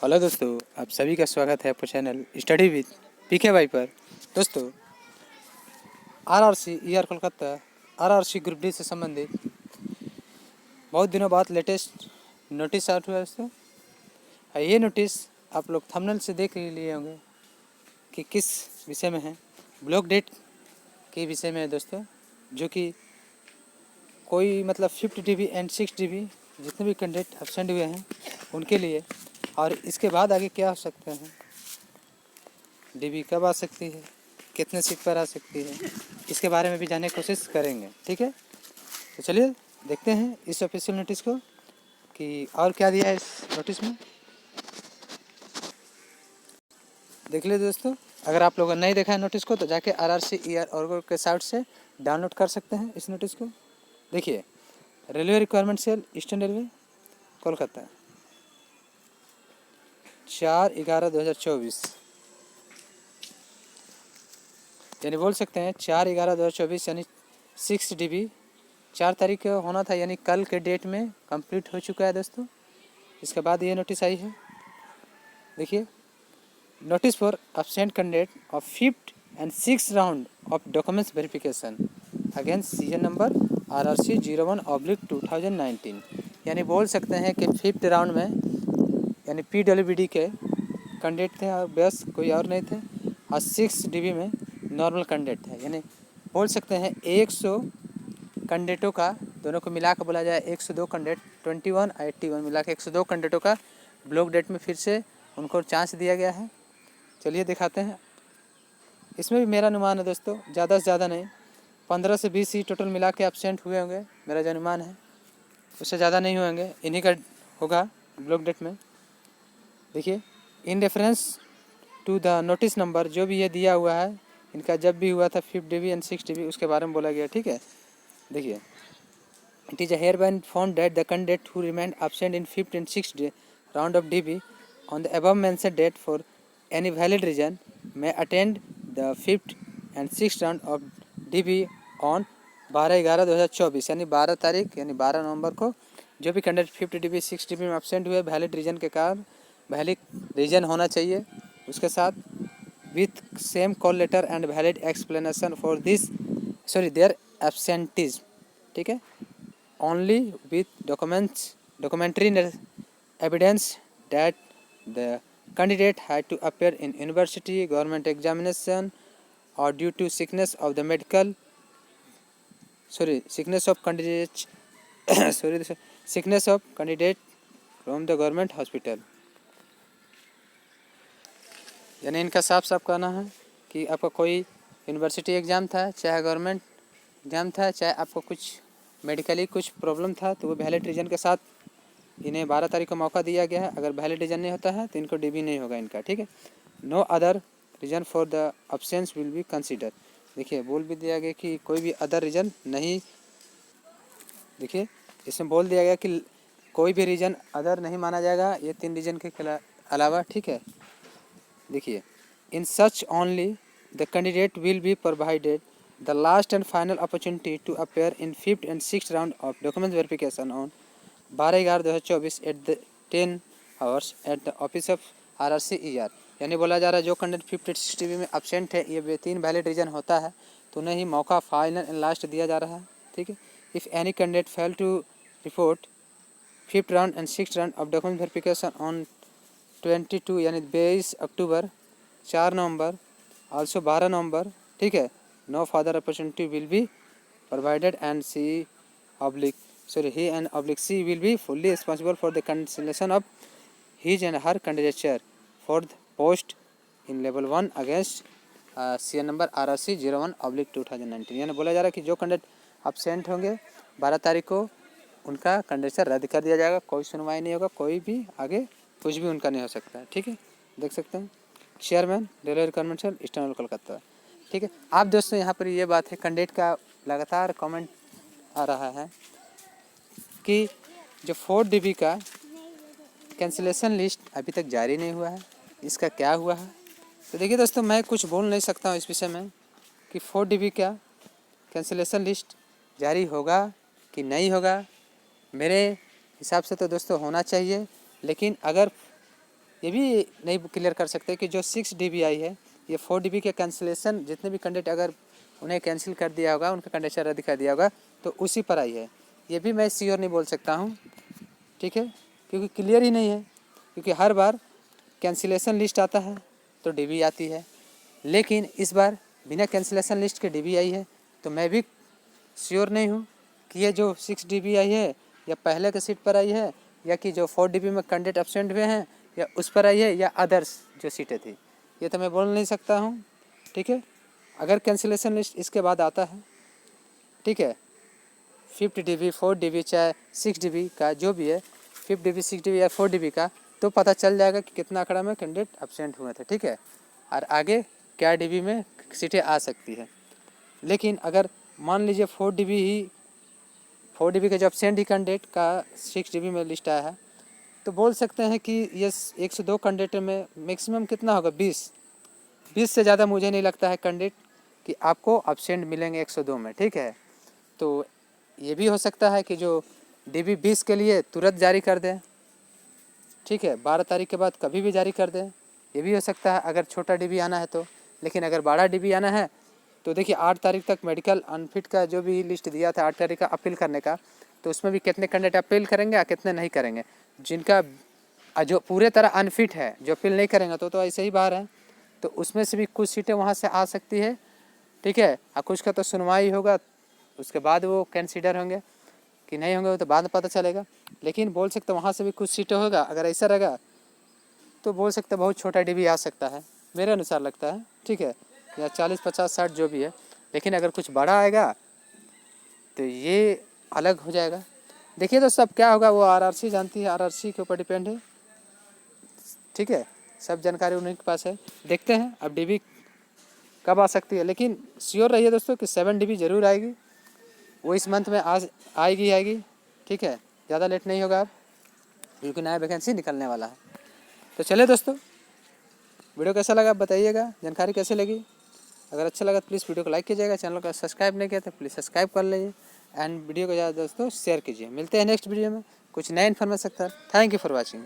Hello दोस्तों, आप सभी का स्वागत है आपके चैनल स्टडी विद पीके भाई पर। दोस्तों, RRC ER Kolkata RRC group D से संबंधित बहुत दिनों बाद लेटेस्ट नोटिस आउट हुआ है दोस्तों। ये नोटिस आप लोग थंबनेल से देख ही लिए होंगे कि किस विषय में है। ब्लॉक डेट के विषय में है दोस्तों, जो कि कोई मतलब 50 DB एंड 6 DB जितने भी कैंडिडेट एब्सेंट हुए हैं उनके लिए, और इसके बाद आगे क्या हो सकते हैं, डीबी कब आ सकती है, कितने सीट पर आ सकती है, इसके बारे में भी जानने की कोशिश करेंगे। ठीक है, तो चलिए देखते हैं इस ऑफिशियल नोटिस को कि और क्या दिया है इस नोटिस में। देख लीजिए दोस्तों, अगर आप लोगों ने नहीं देखा है नोटिस को तो जाके आरआरसी ईआर और के साइट से डाउनलोड कर सकते हैं इस नोटिस को। देखिए, railway requirement cell eastern railway Kolkata 4/11/2024, यानी बोल सकते हैं 4/11/2024 यानी 6 DB 4 तारीख को होना था, यानी कल के डेट में कंप्लीट हो चुका है दोस्तों। इसके बाद ये नोटिस आई है। देखिए, notice for absent candidate of 5th and 6th round of documents verification against season number RRC 01/2019, यानी बोल सकते हैं कि 5th राउंड में यानी PWBD के कैंडिडेट थे और बस कोई और नहीं थे, और 6 DB में नॉर्मल कैंडिडेट थे, यानी बोल सकते हैं 100 कैंडिडेटों का, दोनों को मिला कर बोला जाए 102 कैंडिडेट, 21 और 81 मिला के 102 कैंडिडेटों का ब्लॉक डेट में फिर से उनको चांस दिया गया है। चलिए दिखाते हैं। इसमें भी मेरा अनुमान है दोस्तों, ज़्यादा से ज़्यादा नहीं 15 से 20 ही टोटल मिला के एब्सेंट हुए होंगे, मेरा जो अनुमान है उससे ज़्यादा नहीं होंगे, इन्हीं का होगा ब्लॉक डेट में। देखिए, in reference to the notice number, जो भी ये दिया हुआ है इनका जब भी हुआ था 5 DB एंड 6 DB उसके बारे में बोला गया। ठीक है, देखिए, it is hereby informed that the candidate who remained absent in 5th and 6th round of DB on the above mentioned date for any valid reason may attend the 5th and 6th round of DB on 12/11/2024, यानी 12 तारीख यानी 12 नवंबर को जो भी candidate 5th DB 6th DB में absent हुए valid reason के कारण, वैलिड रीजन होना चाहिए उसके साथ, with same call letter and valid explanation for this their absentees. ठीक है, only with documentary evidence that the candidate had to appear in university government examination or due to sickness of the sickness of candidate sickness of candidate from the government hospital। यानी इनका साफ साफ कहना है कि आपका कोई यूनिवर्सिटी एग्ज़ाम था, चाहे गवर्नमेंट एग्ज़ाम था, चाहे आपको कुछ मेडिकली कुछ प्रॉब्लम था, तो वो वैलिड रीजन के साथ इन्हें 12 तारीख को मौका दिया गया है। अगर वैलिड रीजन नहीं होता है तो इनको DB नहीं होगा इनका। ठीक है, no other reason for the absence will be consider. देखिए, बोल भी दिया गया कि कोई भी अदर रीजन नहीं, देखिए इसमें बोल दिया गया कि कोई भी रीजन अदर नहीं माना जाएगा ये 3 रीजन के अलावा। ठीक है, देखिए, in such only the candidate will be provided the last and final opportunity to appear in 5th and 6th round of document verification on 12/11/2024 at the 10 hours at the office of RRC ER। यानी बोला जा रहा है जो candidate 5th and 6th DB में absent है, ये 3 valid reason होता है तो उन्हें ही मौका फाइनल एंड लास्ट दिया जा रहा है। ठीक है, if any candidate fail to report 5th round and 6th round of document verification on 22 यानी 22 अक्टूबर, 4 नवंबर, आल्सो 12 नवंबर, ठीक है, no further opportunity will be provided and he and she will be fully responsible for the cancellation of his and her candidature for the post in level 1 against CN number RRC 01/2019। यानी बोला जा रहा है कि जो candidate absent होंगे 12 तारीख को उनका कैंडिडेचर रद्द कर दिया जाएगा, कोई सुनवाई नहीं होगा, कोई भी आगे कुछ भी उनका नहीं हो सकता है। ठीक है, देख सकते हैं, chairman railway requirement cell eastern Kolkata. ठीक है, आप दोस्तों यहाँ पर ये बात है, कैंडिडेट का लगातार कमेंट आ रहा है कि जो 4 DB का कैंसिलेशन लिस्ट अभी तक जारी नहीं हुआ है, इसका क्या हुआ है। तो देखिए दोस्तों, मैं कुछ बोल नहीं सकता हूँ इस विषय में कि 4 DB का कैंसिलेशन लिस्ट जारी होगा कि नहीं होगा। मेरे हिसाब से तो दोस्तों होना चाहिए, लेकिन अगर ये भी नहीं क्लियर कर सकते कि जो 6 DB आई है ये 4 DB के कैंसिलेशन जितने भी कैंडिडेट अगर उन्हें कैंसिल कर दिया होगा, उनका कंडीशन रद्द कर दिया होगा तो उसी पर आई है। ये भी मैं श्योर नहीं बोल सकता हूँ, ठीक है, क्योंकि क्लियर ही नहीं है। क्योंकि हर बार कैंसिलेशन लिस्ट आता है तो DB आती है, लेकिन इस बार बिना कैंसिलेशन लिस्ट के DB आई है। तो मैं भी श्योर नहीं हूँ कि ये जो 6 DB आई है या पहले के सीट पर आई है या कि जो 4 DB में कैंडिडेट एब्सेंट हुए हैं या उस पर आई है या अदर्स जो सीटें थी, ये तो मैं बोल नहीं सकता हूँ, ठीक है। अगर कैंसिलेशन लिस्ट इसके बाद आता है, ठीक है, 5 DB 4 DB चाहे 6 DB का जो भी है, 5 DB 6 DB या 4 DB का, तो पता चल जाएगा कि कितना आंकड़ा में कैंडिडेट एब्सेंट हुए थे, ठीक है, और आगे क्या DB में सीटें आ सकती है। लेकिन अगर मान लीजिए 4 DB का जो एब्सेंट ही कैंडिडेट का 6 DB में लिस्ट आया है, तो बोल सकते हैं कि ये 102 कैंडिडेट में मैक्सिमम कितना होगा, 20 से ज़्यादा मुझे नहीं लगता है कैंडिडेट कि आपको एब्सेंट मिलेंगे 102 में, ठीक है। तो ये भी हो सकता है कि जो DB 20 के लिए तुरंत जारी कर दें, ठीक है, 12 तारीख के बाद कभी भी जारी कर दें, ये भी हो सकता है अगर छोटा DB आना है तो। लेकिन अगर बड़ा DB आना है तो देखिए 8 तारीख तक मेडिकल अनफिट का जो भी लिस्ट दिया था 8 तारीख का अपील करने का, तो उसमें भी कितने कैंडिडेट अपील करेंगे और कितने नहीं करेंगे। जिनका जो पूरे तरह अनफिट है, जो अपील नहीं करेंगे तो ऐसे ही बाहर है, तो उसमें से भी कुछ सीटें वहाँ से आ सकती है, ठीक है, और कुछ का तो सुनवाई होगा, उसके बाद वो कंसीडर होंगे कि नहीं होंगे, वो तो बाद में पता चलेगा। लेकिन बोल सकते वहाँ से भी कुछ सीटें होगा। अगर ऐसा रहेगा तो बोल सकते बहुत छोटा DB आ सकता है, मेरे अनुसार लगता है, ठीक है, या 40 50 60 जो भी है। लेकिन अगर कुछ बड़ा आएगा तो ये अलग हो जाएगा। देखिए तो सब क्या होगा वो RRC जानती है, RRC के ऊपर डिपेंड है, ठीक है, सब जानकारी उन्हीं के पास है। देखते हैं अब DB कब आ सकती है, लेकिन श्योर रहिए दोस्तों कि 7 DB ज़रूर आएगी, वो इस मंथ में आज आएगी, ठीक है, ज़्यादा लेट नहीं होगा अब, क्योंकि नया वैकेंसी निकलने वाला है। तो चलिए दोस्तों, वीडियो कैसा लगा बताइएगा, जानकारी कैसे लगी। अगर अच्छा लगा तो प्लीज़ वीडियो को लाइक कीजिएगा, चैनल को सब्सक्राइब नहीं किया तो प्लीज़ सब्सक्राइब कर लीजिए एंड वीडियो को ज़्यादा दोस्तों शेयर कीजिए। मिलते हैं नेक्स्ट वीडियो में कुछ नया information. Thank you for watching.